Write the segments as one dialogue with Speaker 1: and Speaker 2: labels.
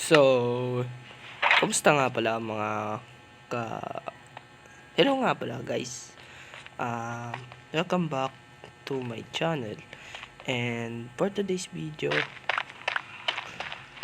Speaker 1: So, kumusta nga pala mga ka... Hello nga pala guys. Welcome back to my channel. And for today's video,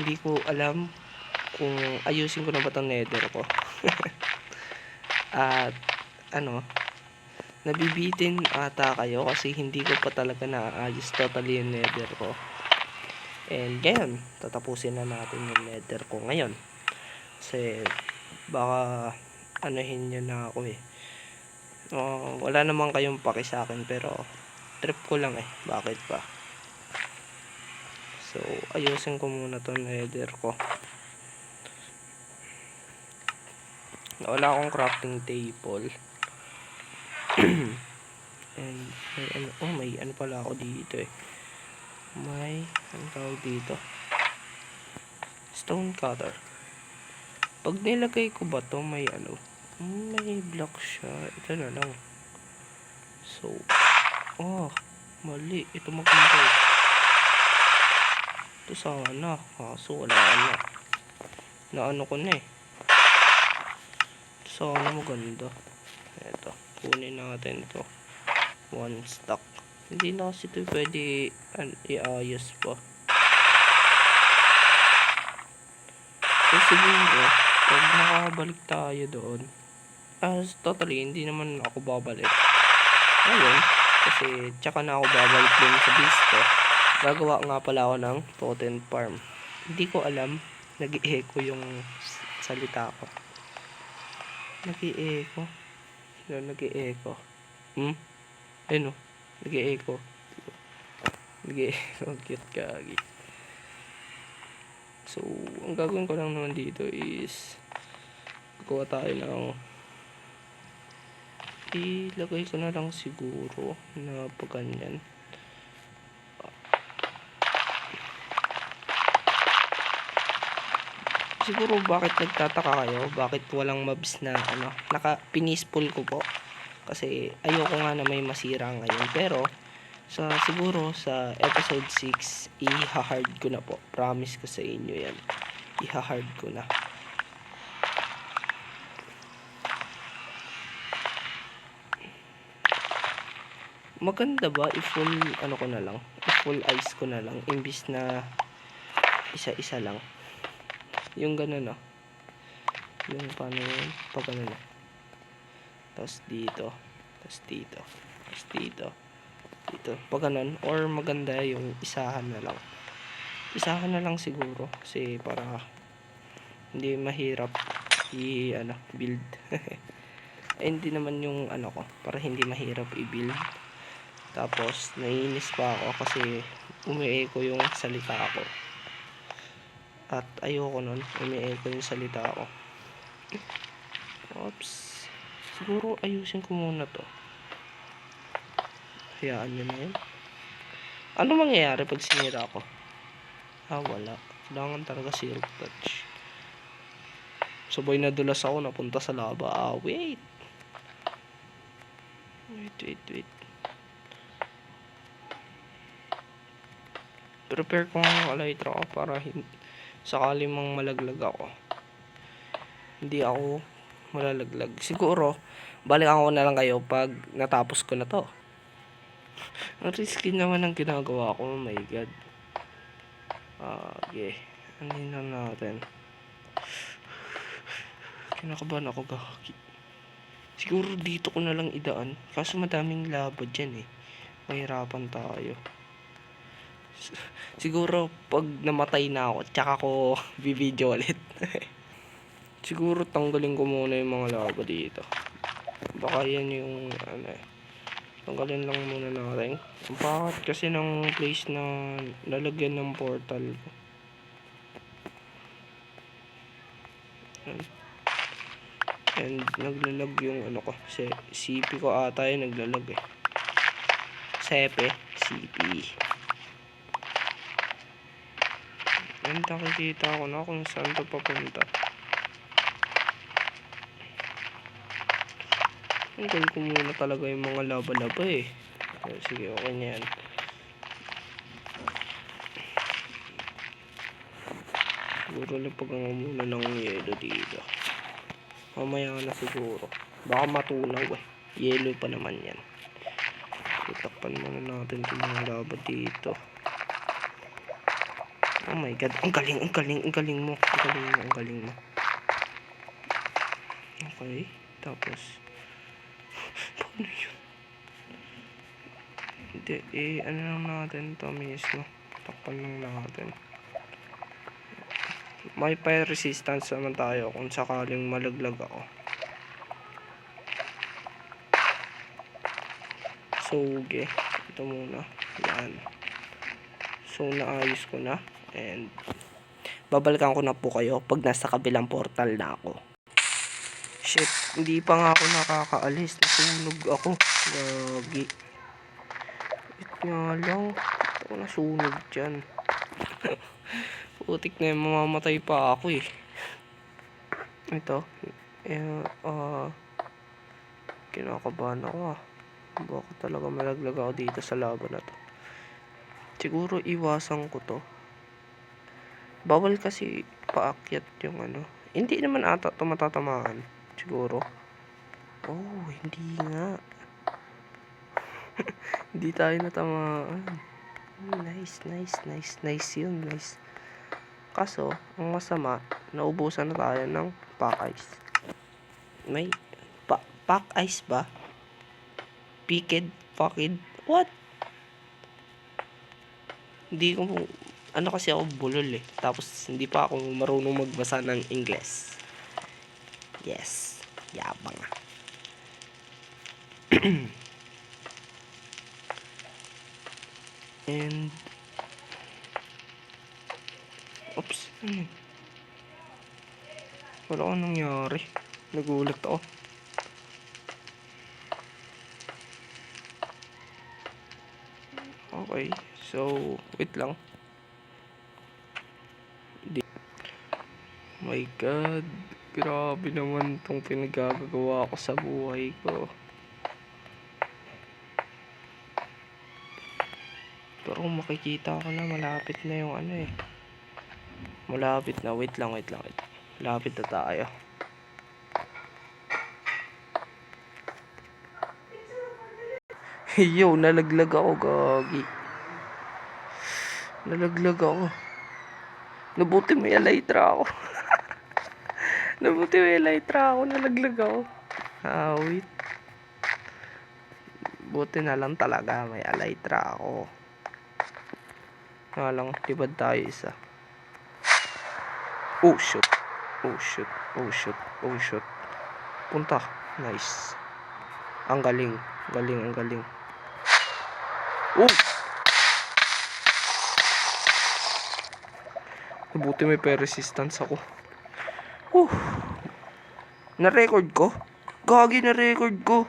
Speaker 1: hindi ko alam kung ayusin ko na ba itong nether ko. At nabibitin ata kayo kasi hindi ko pa talaga naayos totally yung nether ko. And ngayon, tatapusin na natin yung nether ko ngayon. Kasi baka anuhin nyo na ako eh. Wala naman kayong paki sa akin pero trip ko lang eh. Bakit ba? So, ayusin ko muna tong nether ko. Wala akong crafting table. And may ano pala ako dito eh. May ano tawag dito? Stone cutter. Pag nilagay ko ba to may may block siya. Ito na lang. So, mali. Ito maganda. Ito sana. Kaso wala na. Naano ko na eh. Ito sana maganda. Ito. Kunin natin to. One stack. Hindi na kasi ito pwede iayos pa. So, siguro, pag nakabalik tayo doon, totally, hindi naman ako babalik. Ngayon, kasi tsaka na ako babalik din sa base ko. Gagawa nga pala ako ng totem farm. Hindi ko alam, nag-i-echo yung salita ko. Nag-i-echo. Nag-i-echo. Ayun o. Nag-i-echo. Nag-i-echo. Cute kagi. So, ang gagawin ko lang naman dito is gawa tayo ng ilagay ko na lang siguro na pag ganyan. Siguro bakit nagtataka kayo, bakit walang mobs na naka-peaceful ko po. Kasi ayoko nga na may masira ngayon. Pero siguro sa episode 6 i-hard ko na po. Promise ko sa inyo yan. I-hard ko na. Maganda ba i-full ko na lang? I-full ice ko na lang imbis na isa-isa lang. Yung ganun Yung paano yun? Pag tapos dito. Tapos dito. Tapos dito. Dito. Pag ganun. Or maganda yung isahan na lang. Isahan na lang siguro. Kasi para hindi mahirap build. Hindi naman yung ko. Para hindi mahirap i-build. Tapos, naiinis pa ako kasi umi-echo yung salita ko. At ayoko nun. Umi-echo yung salita ko. Oops. Siguro ayusin ko muna to. Hayaan nyo na yun. Ano mangyayari pag sinira ko? Wala. Kailangan talaga zero touch. Sabay na dulas ako napunta sa lava. Wait. Prepare ko ang elytra ko para sakali mang malaglag ako. Hindi ako malalaglag. Siguro, balikan ko na lang kayo pag natapos ko na to. Ang risky naman ang ginagawa ko. Oh my god. Okay. Anin na natin. Kinakabahan ako gahaki. Siguro dito ko na lang idaan. Kaso madaming lava dyan eh. Mahirapan tayo. Siguro pag namatay na ako, tsaka ko bibidyo ulit. Siguro tanggalin ko muna yung mga lava dito. Baka yan yung tanggalin lang muna natin. Ang pangat kasi ng place na lalagyan ng portal ko. And naglalag yung ko. CP ko ata yung naglalag eh. CP. And nakikita ko na kung saan to papunta. Tanggal ko muna talaga yung mga laba-laba eh. Sige, okay na yan. Siguro lapagan ko muna ng yelo dito. Mamaya na siguro. Baka matunaw eh. Yelo pa naman yan. Tutakpan muna natin itong mga laba dito. Oh my god. Ang galing mo. Ang galing mo. Okay. Tapos. Paano yun? Hindi. Ano lang natin ito mismo. Takpan lang natin. May fire resistance naman tayo kung sakaling malaglag ako. So, okay. Ito muna. Yan. So, naayos ko na. And, babalikan ko na po kayo pag nasa kabilang portal na ako. Shit. Hindi pa nga ako nakakaalis. Nasunog ako. Gagi. Wait nga lang. Ito nasunog dyan. Putik na yung mamamatay pa ako eh. Ito. Kinakabahan ako ah. Baka talaga malaglag ako dito sa laban na to. Siguro iwasan ko to. Bawal kasi paakyat yung ano. Hindi naman ata ito matatamaan. Siguro. Oh, hindi nga. Hindi tayo natamaan. Nice yun. Nice. Kaso, ang masama, naubusan na tayo ng pack ice. May pack ice ba? Picked? What? Hindi ko, ano kasi ako bulol eh. Tapos, hindi pa ako marunong magbasa ng Ingles. Yes. Yabang ah. And, oops. Wala ko nangyari. Nagulat ako. Okay. So, wait lang. My God. Grabe naman itong pinagagawa ko sa buhay ko. Pero kung makikita ko na, malapit na yung ano eh. Malapit na. Wait lang. Malapit na tayo. Yo, nalaglag ako, gagi. Nalaglag ako. Nabuti may elytra ako. Nalaglag ako. Wait. Buti na lang talaga may elytra ako. Lang, tibad tayo isa. Oh shoot. Punta. Nice. Ang galing. Oh! Buti may resistance ako. Na-record ko? Gagi, na-record ko.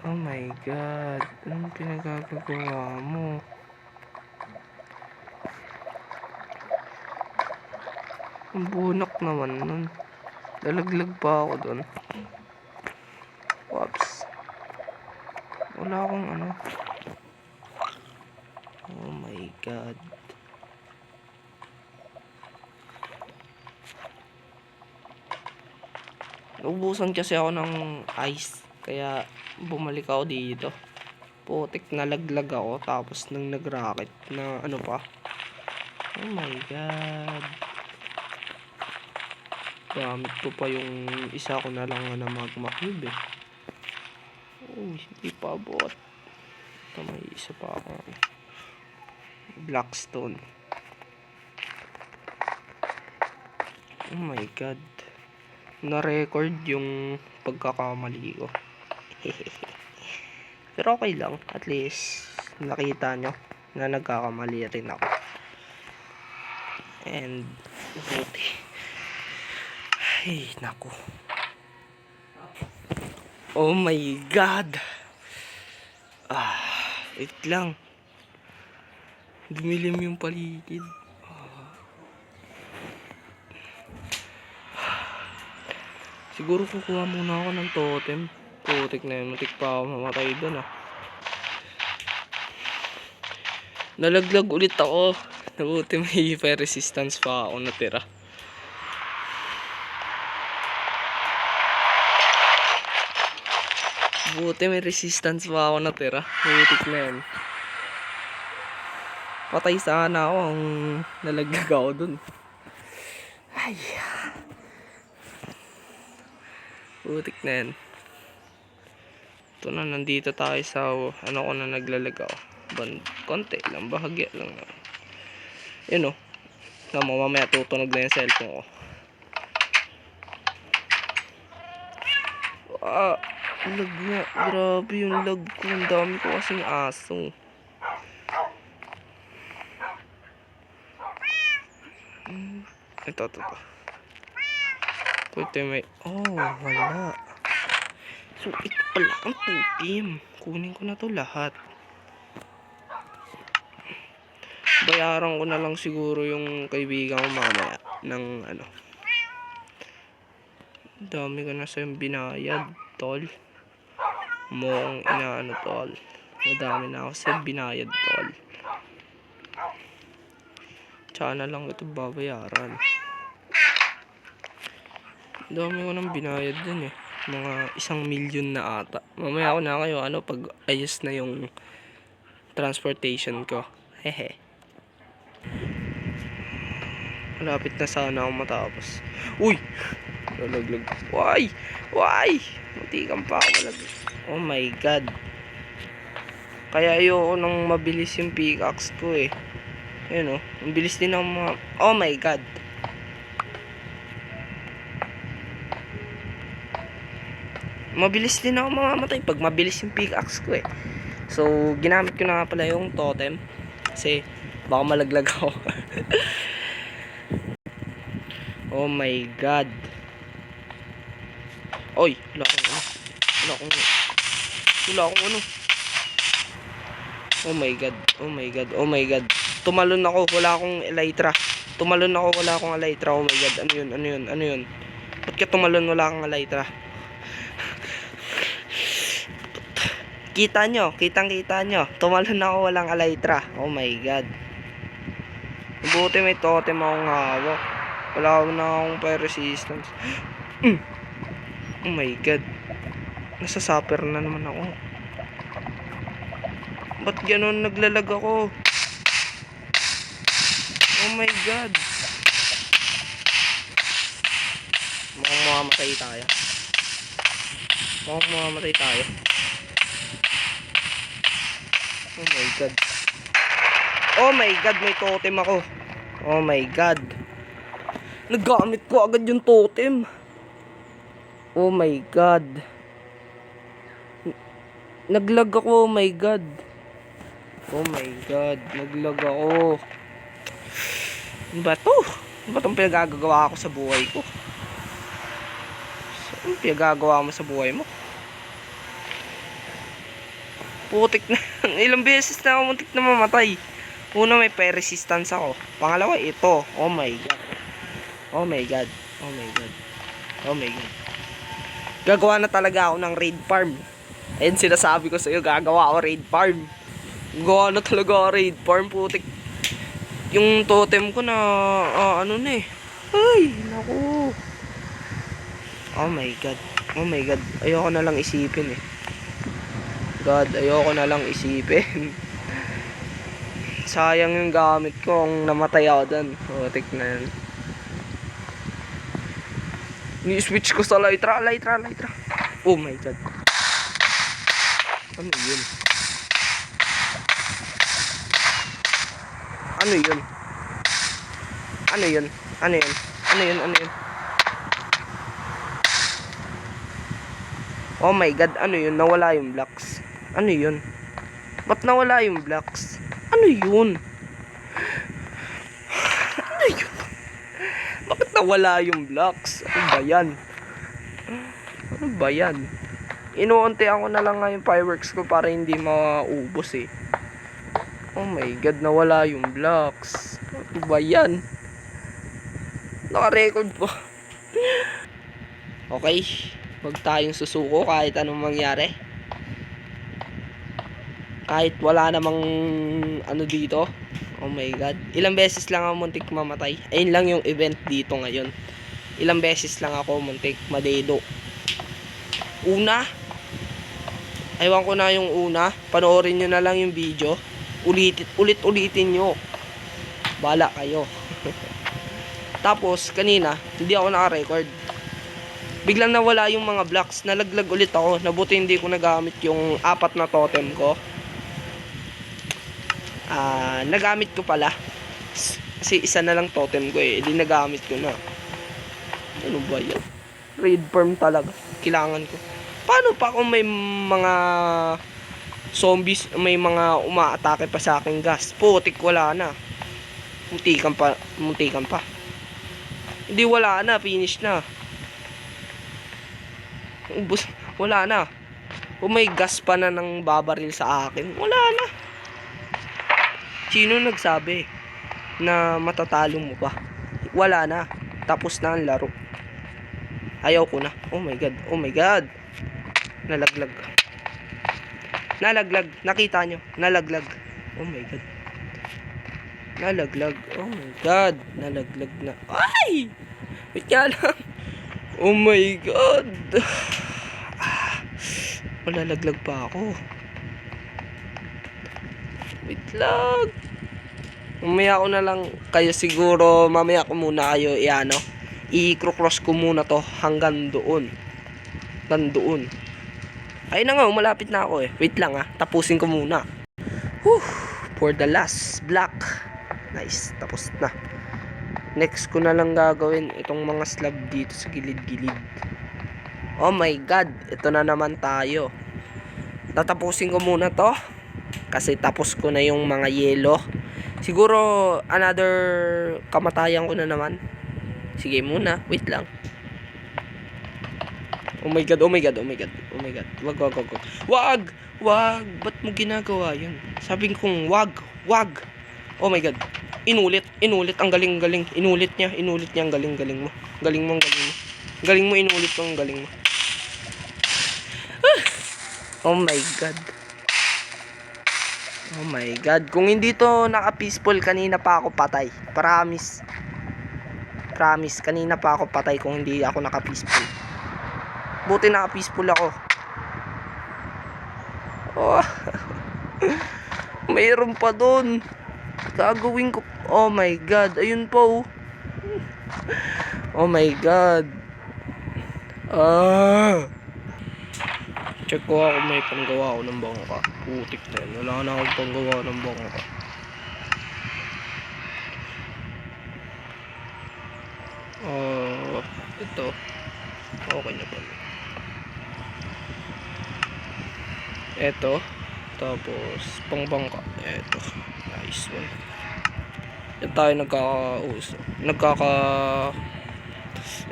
Speaker 1: Oh my God. Anong pinagagawa mo? Ang bunak naman nun. Nalaglag pa ako dun. Whoops. Wala akong ano. Oh my God. Naubusan kasi ako ng ice. Kaya bumalik ako dito. Putik, nalaglag ako. Tapos nang nag-rocket na ano pa. Oh my God. Gamit ko pa yung isa ko na lang na magma cube eh. Oh, hindi pa abot. Ito, may isa pa ako. Blackstone. Oh my God. Na-record yung pagkakamali ko. Pero okay lang. At least, nakita nyo na nagkakamali rin ako. And, buti. Ay, naku. Oh my God. Wait lang. Dumilim yung paligid. Siguro kukuha muna ako ng totem. Putik na yun. Matik pa ako mamatay doon ah. Nalaglag ulit ako. Nabuti may fire resistance pa ako natira. Buti may resistance pa ako natira. Butik na yan. Patay sana ako ang nalaglag ako dun. Ay. Butik na yan. Ito na, nandito tayo sa ano ko na naglalag ako. Konti lang, bahagya lang na. Yun o. Mamaya tutunog na yung cellphone ko. Lag nga. Grabe yung lag ko. Ang dami ko kasing aso. Ito. Ito may... Oh, wala. So, ito pala ang totem. Kunin ko na to lahat. Bayaran ko na lang siguro yung kaibigan ko mamaya ng ano. Dami ko na sa'yo binayad, tol. Mukhang inaano, tol. Madami na ako sa'yo binayad, tol. Tsaka na lang ito babayaran. Dami ko nang binayad dun eh. Mga 1,000,000 na ata. Mamaya ako na kayo, pag ayos na yung transportation ko. Hehe. Malapit na sana ako matapos. Uy! Nalaglag. Why? Matikan pa ako malaglag. Oh my god. Kaya ayoko nang mabilis yung pickaxe ko eh. Ayun oh. Ang bilis din ng mga... Oh my god. Mabilis din ako mamamatay pag mabilis yung pickaxe ko eh. So, ginamit ko na nga pala yung totem. Kasi, baka malaglag ako. Oh my god. Oy, wala akong ano. Oh my god. Tumalon ako, wala akong elytra. Oh my god, ano yun? Ba't ka tumalon, wala akong elytra? Kita nyo. Tumalon ako, walang elytra. Oh my god. Buti may totem akong hawak. Wala na akong fire resistance. Oh my god. Nasa supper na naman ako. Ba't ganun naglalag ako? Oh my god. Mukhang mamamatay tayo. Oh my god, may totem ako. Oh my god. Nagamit ko agad yung totem. Oh my god. Naglag ako, oh my god. Naglag ako. Ano ba to? Ano ba itong pinagagawa ko sa buhay ko? Ano pinagagawa mo sa buhay mo? Putik na. Ilang beses na ako muntik na mamatay. Una, may fire resistance ako. Pangalawa, ito. Oh my god. Gagawa na talaga ako ng raid farm. Ayun, sinasabi ko sa iyo, gagawa ako raid farm. Gawa na talaga ako raid farm, putik. Yung totem ko na, ano na eh. Ay, naku. Oh my god. Ayoko na lang isipin eh. Sayang yung gamit ko kung namatay ako dun. Putik na yan. Ni-switch ko sa elytra. Oh my god. Ano yun? Oh my god, ano yun? Nawala yung blocks. Ano yun? Ba't nawala yung blocks? Ano yun? Bakit nawala yung blocks? Ano ba yan? Inuuntian ko na lang nga yung fireworks ko para hindi maubos eh. Oh my god, nawala yung blocks. Ano ba yan? Naka-record po. Okay, huwag tayong susuko kahit anong mangyari. Kahit wala namang ano dito. Oh my God. Ilang beses lang ako muntik mamatay. Ayun lang yung event dito ngayon. Ilang beses lang ako muntik madedo. Una. Ewan ko na yung una. Panoorin nyo na lang yung video. Ulit-ulitin nyo. Bala kayo. Tapos, kanina, hindi ako naka-record. Biglang nawala yung mga blocks. Nalaglag ulit ako. Nabuti hindi ko nagamit yung 4 na totem ko. Nagamit ko pala. Kasi isa na lang totem ko eh. Hindi nagamit ko na. Ano ba yan? Raid farm talaga. Kailangan ko. Paano pa kung may mga zombies, may mga umaatake pa sa aking gas? Putik, wala na. Muntikan pa. Hindi, wala na. Finish na. Ubus. Wala na. Kung may gas pa na nang babaril sa akin, wala na. Sino nagsabi na matatalo mo pa? Wala na. Tapos na ang laro. Ayaw ko na. Oh my God. Oh my God. Nalaglag. Nakita nyo? Nalaglag. Oh my God. Nalaglag. Oh my God. Nalaglag na. Ay! Wait nga lang. Oh my God. Malalaglag pa ako. Wait lang. Mamaya ko na lang kayo siguro. Mamaya ko muna kayo i-cross ko muna to hanggang doon. Ayun na nga, malapit na ako eh. Wait lang tapusin ko muna. For the last block. Nice, tapos na. Next ko na lang gagawin itong mga slab dito sa gilid-gilid. Oh my God, ito na naman tayo. Tatapusin ko muna to. Kasi tapos ko na yung mga yelo. Siguro another kamatayan ko na naman. Sige muna, wait lang. Oh my God. Wag. Ba't mo ginagawa yun? Sabi kong wag. Oh my God. Inulit. Ang galing. Inulit niya ang galing mo. Galing mo. Inulit mo ang galing mo. Oh my God. Kung hindi to naka-peaceful, kanina pa ako patay. Promise, kanina pa ako patay kung hindi ako naka-peaceful. Buti naka-peaceful ako. Oh. Mayroon pa doon. Gagawin ko. Oh my God. Ayun po. Oh my God. Check ko ako may panggawa ako ng bangka. Putik na yun. Wala na akong panggawa ng bangka. Ito. Okay na pala. Ito. Tapos, pangbangka. Ito. Nice one. Yan tayo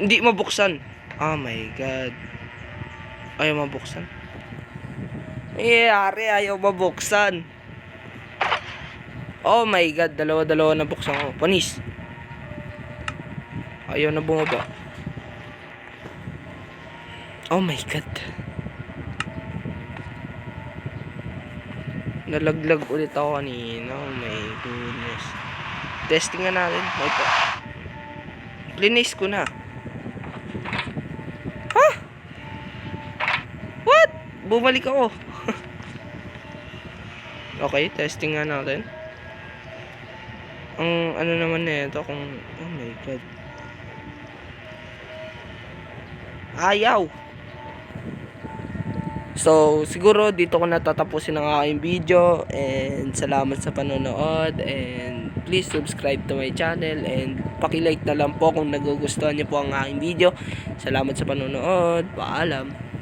Speaker 1: hindi mabuksan. Oh my God. Ayaw mabuksan. Ayaw mabuksan. Oh my God. Dalawa na buksan ko. Panis. Ayaw na bumaba. Oh my God. Nalaglag ulit ako kanina. Oh my goodness. Testing nga natin. Ito. Linis ko na. What? Bumalik ako. Okay, testing nga natin. Ang ano naman na ito kung... Oh my God. Ayaw. So, siguro dito ko natatapusin ang aking video. And salamat sa panonood. And please subscribe to my channel. And pakilike na lang po kung nagugustuhan niyo po ang aking video. Salamat sa panonood. Paalam.